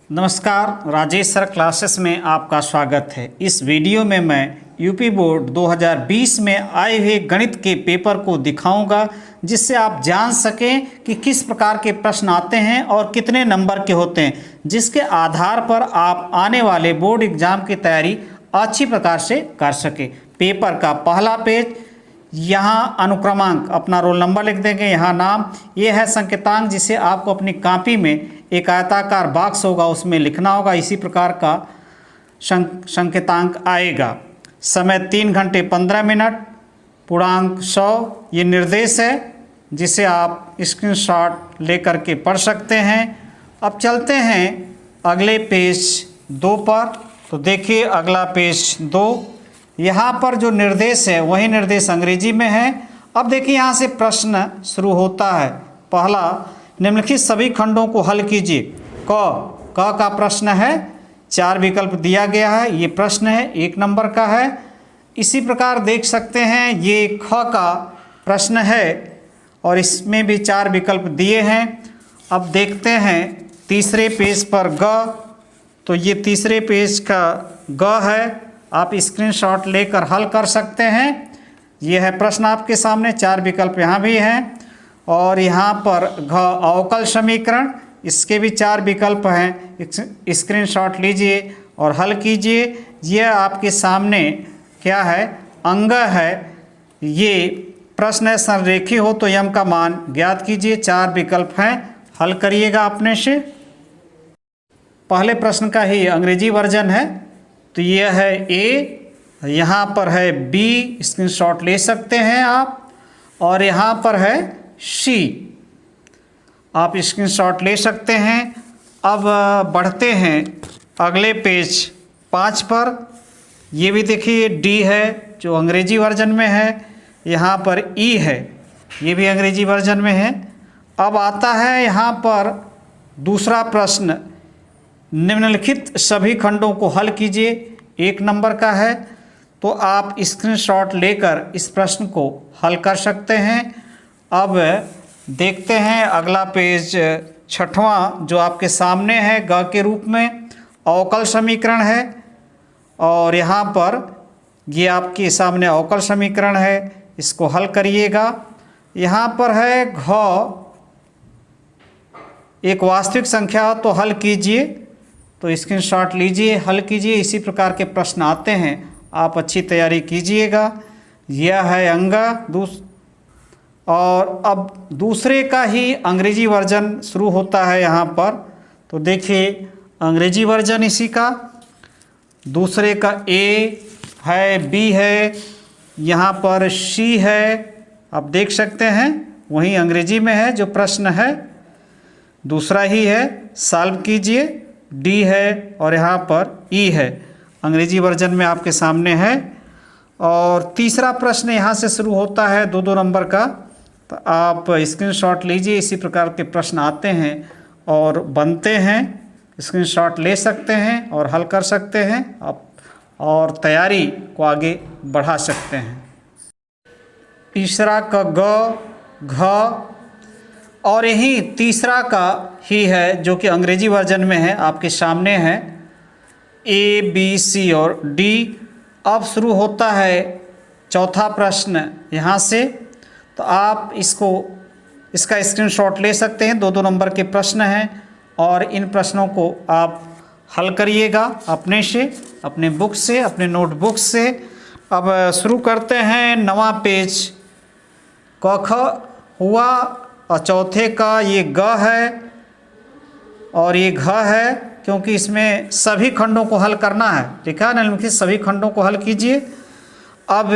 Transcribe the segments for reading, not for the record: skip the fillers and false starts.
नमस्कार, Rajesh sir classes में आपका स्वागत है। इस वीडियो में मैं यूपी बोर्ड 2020 में आए हुए गणित के पेपर को दिखाऊंगा, जिससे आप जान सकें कि किस प्रकार के प्रश्न आते हैं और कितने नंबर के होते हैं, जिसके आधार पर आप आने वाले बोर्ड एग्जाम की तैयारी अच्छी प्रकार से कर सकें। पेपर का पहला पेज, यहाँ अनुक्रमांक, अपना रोल नंबर लिख देंगे, यहाँ नाम, ये है संकेतांक, जिसे आपको अपनी कॉपी में एक आयताकार बॉक्स होगा उसमें लिखना होगा। इसी प्रकार का संकेतांक आएगा। समय 3 घंटे 15 मिनट, पूर्णांक 100, ये निर्देश है जिसे आप स्क्रीनशॉट लेकर के पढ़ सकते हैं। अब चलते हैं अगले पेज 2 पर। तो देखिए अगला पेज 2, यहाँ पर जो निर्देश है वही निर्देश अंग्रेजी में है। अब देखिए यहाँ से प्रश्न शुरू होता है। पहला, निम्नलिखित सभी खंडों को हल कीजिए। क का प्रश्न है, 4 विकल्प दिया गया है। ये प्रश्न है, 1 नंबर का है। इसी प्रकार देख सकते हैं ये ख का प्रश्न है और इसमें भी 4 विकल्प दिए हैं। अब देखते हैं तीसरे पेज पर ग, तो ये तीसरे पेज का ग है। आप स्क्रीनशॉट लेकर हल कर सकते हैं। यह है प्रश्न आपके सामने, 4 विकल्प यहाँ भी हैं। और यहाँ पर घ अवकल समीकरण, इसके भी 4 विकल्प हैं। स्क्रीनशॉट लीजिए और हल कीजिए। यह आपके सामने क्या है, अंग है। ये प्रश्न है, संरेखी हो तो यम का मान ज्ञात कीजिए। 4 विकल्प हैं, हल करिएगा अपने से। पहले प्रश्न का ही अंग्रेजी वर्जन है, तो यह है ए, यहाँ पर है बी, स्क्रीनशॉट ले सकते हैं आप, और यहाँ पर है सी, आप स्क्रीनशॉट ले सकते हैं। अब बढ़ते हैं अगले पेज 5 पर। ये भी देखिए डी है जो अंग्रेजी वर्जन में है, यहाँ पर ई है, ये भी अंग्रेजी वर्जन में है। अब आता है यहाँ पर दूसरा प्रश्न, निम्नलिखित सभी खंडों को हल कीजिए, 1 नंबर का है। तो आप स्क्रीनशॉट लेकर इस प्रश्न को हल कर सकते हैं। अब देखते हैं अगला पेज 6वां जो आपके सामने है, ग के रूप में अवकल समीकरण है। और यहाँ पर ये आपके सामने अवकल समीकरण है, इसको हल करिएगा। यहाँ पर है घ, एक वास्तविक संख्या हो तो हल कीजिए, तो स्क्रीनशॉट लीजिए, हल कीजिए। इसी प्रकार के प्रश्न आते हैं, आप अच्छी तैयारी कीजिएगा। यह है अंग और अब दूसरे का ही अंग्रेजी वर्जन शुरू होता है यहाँ पर। तो देखिए अंग्रेजी वर्जन इसी का, दूसरे का ए है, बी है, यहाँ पर सी है, आप देख सकते हैं वही अंग्रेजी में है। जो प्रश्न है दूसरा ही है, सॉल्व कीजिए। डी है और यहाँ पर ई है, अंग्रेजी वर्जन में आपके सामने है। और तीसरा प्रश्न यहाँ से शुरू होता है 2-2 नंबर का, तो आप स्क्रीनशॉट लीजिए। इसी प्रकार के प्रश्न आते हैं और बनते हैं, स्क्रीनशॉट ले सकते हैं और हल कर सकते हैं आप, और तैयारी को आगे बढ़ा सकते हैं। तीसरा का ग, घ, और यही तीसरा का ही है जो कि अंग्रेजी वर्जन में है, आपके सामने है, ए, बी, सी और डी। अब शुरू होता है चौथा प्रश्न यहाँ से, तो आप इसका स्क्रीनशॉट ले सकते हैं। 2-2 नंबर के प्रश्न हैं और इन प्रश्नों को आप हल करिएगा अपने से, अपने बुक से, अपने नोटबुक से। अब शुरू करते हैं 9वां पेज। क ख हुआ और चौथे का ये ग है और ये घ है, क्योंकि इसमें सभी खंडों को हल करना है। लिखा है निम्नलिखित सभी खंडों को हल कीजिए। अब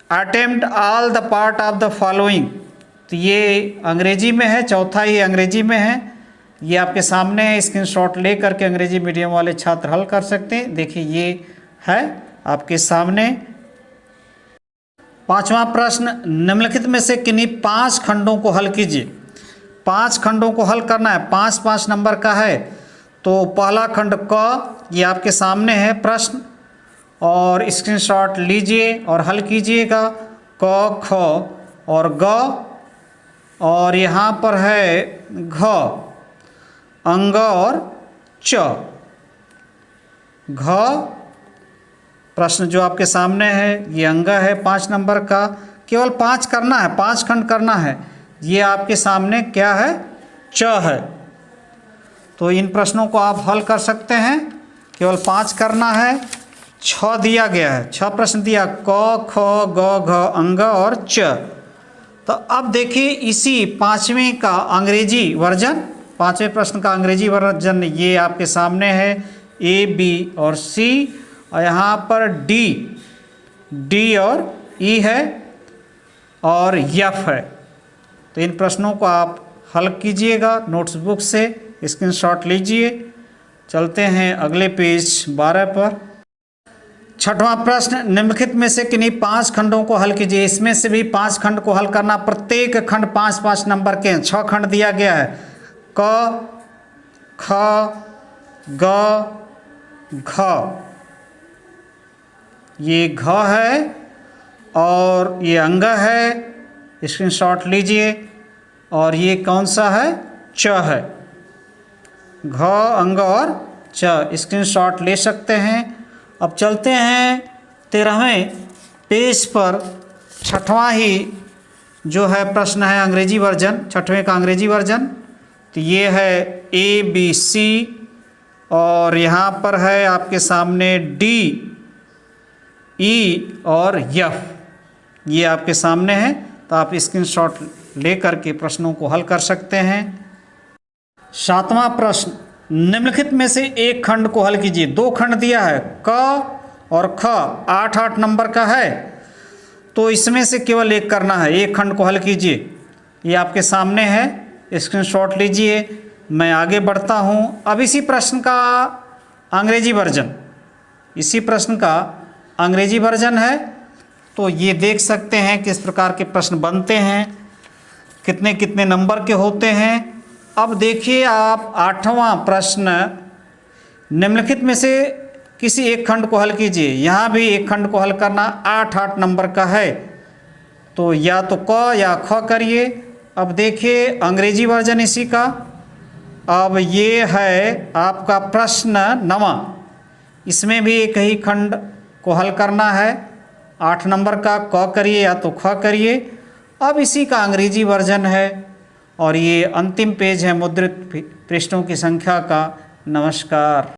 attempt all the part of the following, तो ये अंग्रेजी में है, चौथा ही अंग्रेजी में है। ये आपके सामने है, स्क्रीनशॉट ले करके अंग्रेजी मीडियम वाले छात्र हल कर सकते हैं। देखिए ये है आपके सामने। 5वां प्रश्न, निम्नलिखित में से किन्हीं 5 खंडों को हल कीजिए। 5 खंडों को हल करना है, 5-5 नंबर का है। तो पहला खंड क, ये आपके सामने है प्रश्न, और स्क्रीनशॉट लीजिए और हल कीजिएगा। क, ख और ग, और यहाँ पर है घ, अंग और च। घ प्रश्न जो आपके सामने है ये अंग है 5 नंबर का, केवल 5 करना है, 5 खंड करना है। ये आपके सामने क्या है? च है। तो इन प्रश्नों को आप हल कर सकते हैं, केवल 5 करना है। 6 दिया गया है, 6 प्रश्न दिया, क ख ग घ अंग और च। तो अब देखिए इसी 5वें का अंग्रेजी वर्जन, 5वें प्रश्न का अंग्रेजी वर्जन ये आपके सामने है, ए बी और सी, और यहाँ पर डी और ई है और एफ है। तो इन प्रश्नों को आप हल कीजिएगा नोट्स बुक से, स्क्रीनशॉट लीजिए। चलते हैं अगले पेज 12 पर। 6वां प्रश्न, निम्नलिखित में से किन्हीं 5 खंडों को हल कीजिए। इसमें से भी 5 खंड को हल करना, प्रत्येक खंड 5-5 नंबर के हैं। 6 खंड दिया गया है, क ख ग घ। ये घ है और ये अंग है, स्क्रीनशॉट लीजिए। और ये कौन सा है? च है। घ अंग और च, स्क्रीनशॉट ले सकते हैं। अब चलते हैं 13वें पेज पर। 6वां ही जो है प्रश्न है अंग्रेजी वर्जन, 6वें का अंग्रेजी वर्जन। तो ये है ए बी सी और यहाँ पर है आपके सामने डी ई और एफ, ये आपके सामने है। तो आप स्क्रीनशॉट ले करके प्रश्नों को हल कर सकते हैं। 7वां प्रश्न, निम्नलिखित में से एक खंड को हल कीजिए। 2 खंड दिया है, क और ख, 8-8 नंबर का है। तो इसमें से केवल एक करना है, एक खंड को हल कीजिए। ये आपके सामने है, स्क्रीनशॉट लीजिए। मैं आगे बढ़ता हूँ। अब इसी प्रश्न का अंग्रेजी वर्जन, इसी प्रश्न का अंग्रेजी वर्जन है। तो ये देख सकते हैं किस प्रकार के प्रश्न बनते हैं, कितने कितने नंबर के होते हैं। अब देखिए आप 8वां प्रश्न, निम्नलिखित में से किसी एक खंड को हल कीजिए। यहाँ भी एक खंड को हल करना, 8-8 नंबर का है। तो या तो क या ख करिए। अब देखिए अंग्रेजी वर्जन इसी का। अब ये है आपका प्रश्न 9वां, इसमें भी एक ही खंड को हल करना है, 8 नंबर का। क करिए या तो ख करिए। अब इसी का अंग्रेजी वर्जन है और ये अंतिम पेज है मुद्रित पृष्ठों की संख्या का। नमस्कार।